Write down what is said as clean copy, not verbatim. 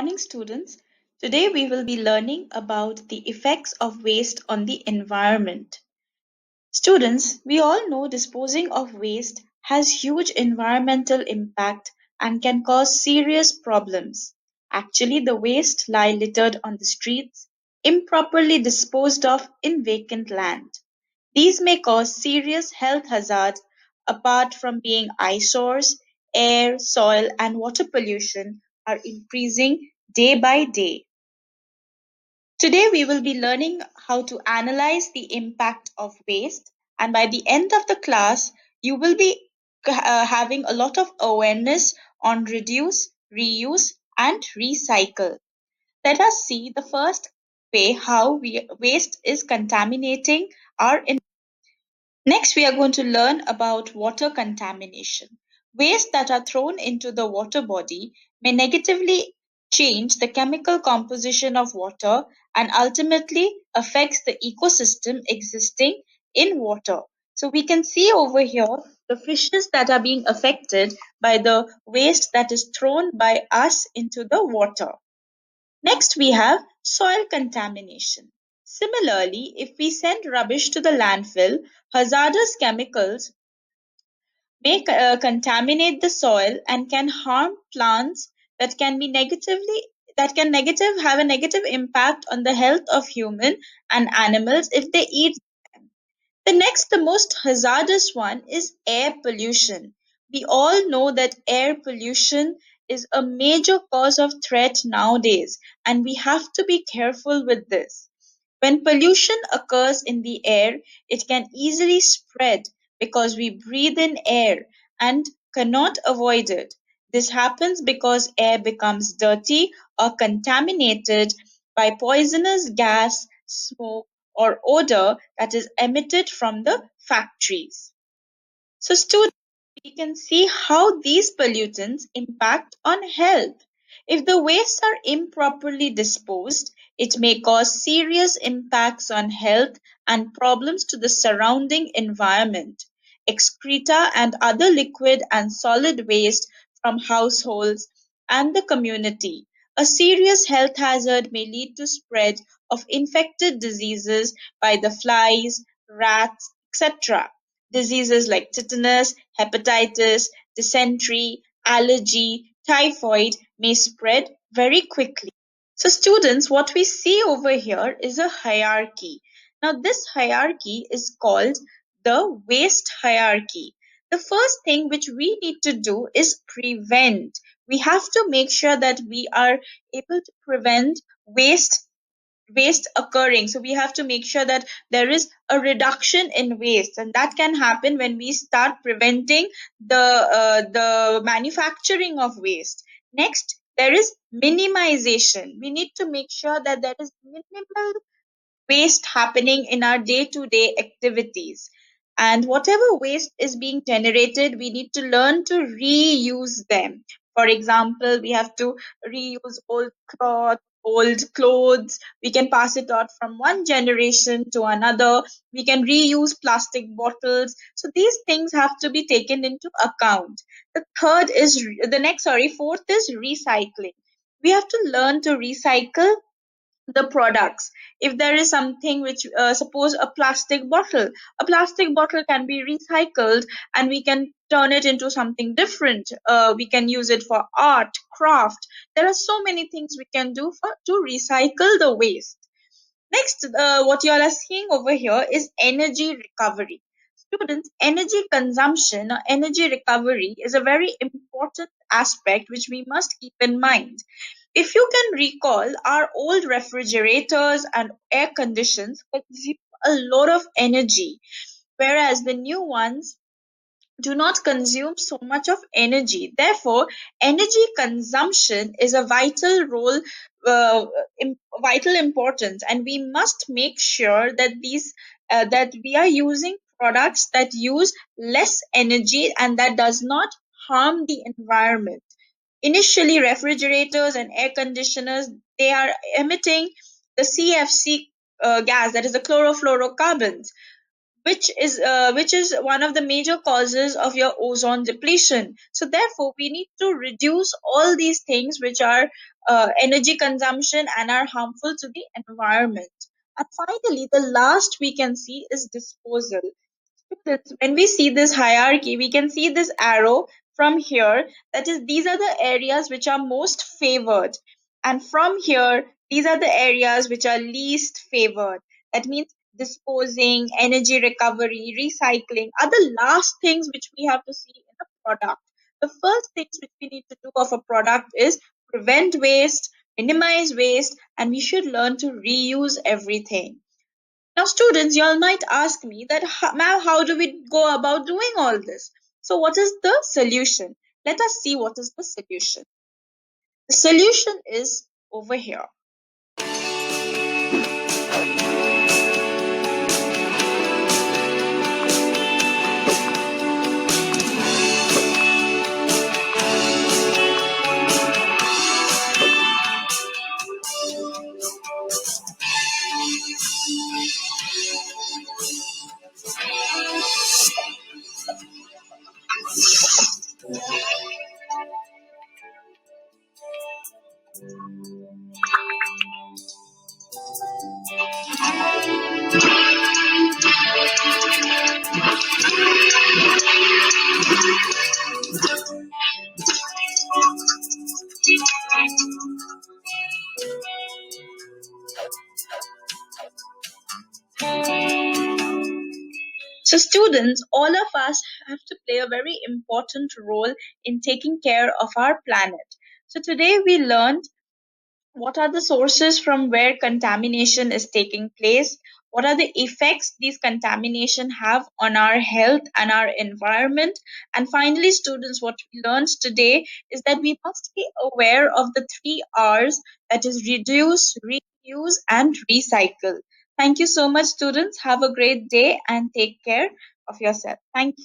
Morning, students. Today we will be learning about the effects of waste on the environment. Students, we all know disposing of waste has huge environmental impact and can cause serious problems. Actually, the waste lie littered on the streets, improperly disposed of in vacant land. These may cause serious health hazards apart from being eyesores, air, soil, and water pollution are increasing day by day. Today, we will be learning how to analyze the impact of waste, and by the end of the class, you will be having a lot of awareness on reduce, reuse, and recycle. Let us see the first way how waste is contaminating our environment. Next, we are going to learn about water contamination. Waste that are thrown into the water body may negatively change the chemical composition of water and ultimately affects the ecosystem existing in water. So we can see over here the fishes that are being affected by the waste that is thrown by us into the water. Next, we have soil contamination. Similarly, if we send rubbish to the landfill, hazardous chemicals may contaminate the soil and can harm plants that can be negatively that can negative have a negative impact on the health of human and animals if they eat. The most hazardous one is air pollution. We all know that air pollution is a major cause of threat nowadays, and we have to be careful with this. When pollution occurs in the air, it can easily spread because we breathe in air and cannot avoid it. This happens because air becomes dirty or contaminated by poisonous gas, smoke, or odor that is emitted from the factories. So, students, we can see how these pollutants impact on health. If the wastes are improperly disposed, it may cause serious impacts on health and problems to the surrounding environment. Excreta and other liquid and solid waste from households and the community. A serious health hazard may lead to spread of infected diseases by the flies, rats, etc. Diseases like tetanus, hepatitis, dysentery, allergy, typhoid may spread very quickly. So, students, what we see over here is a hierarchy. Now, this hierarchy is called the waste hierarchy. The first thing which we need to do is prevent. We have to make sure that we are able to prevent waste occurring. So we have to make sure that there is a reduction in waste, and that can happen when we start preventing the manufacturing of waste. Next, there is minimization. We need to make sure that there is minimal waste happening in our day to day activities. And whatever waste is being generated, we need to learn to reuse them. For example, we have to reuse old clothes. We can pass it on from one generation to another. We can reuse plastic bottles. So these things have to be taken into account. Fourth is recycling. We have to learn to recycle the products. If there is something which suppose a plastic bottle can be recycled and we can turn it into something different. We can use it for art, craft. There are so many things we can do for to recycle the waste. Next, what you all are seeing over here is energy recovery. Students, energy consumption or energy recovery is a very important aspect which we must keep in mind. If you can recall, our old refrigerators and air conditions consume a lot of energy, whereas the new ones do not consume so much of energy. Therefore, energy consumption is a uh, vital importance, and we must make sure that we are using products that use less energy and that does not harm the environment. Initially, refrigerators and air conditioners, they are emitting the CFC gas, that is the chlorofluorocarbons. which is one of the major causes of your ozone depletion. So therefore we need to reduce all these things which are energy consumption and are harmful to the environment. And finally, the last we can see is disposal. When we see this hierarchy, we can see this arrow from here. That is, these are the areas which are most favored. And from here, these are the areas which are least favored. That means disposing, energy recovery, recycling are the last things which we have to see in a product. The first things which we need to do of a product is prevent waste, minimize waste, and we should learn to reuse everything. Now, students, you all might ask me that, ma'am, how do we go about doing all this? So, what is the solution? Let us see what is the solution. The solution is over here. So, students, all of us have to play a very important role in taking care of our planet. So, today we learned what are the sources from where contamination is taking place? What are the effects these contamination have on our health and our environment? And finally, students, what we learned today is that we must be aware of the three R's, that is reduce, reuse, and recycle. Thank you so much, students. Have a great day and take care of yourself. Thank you.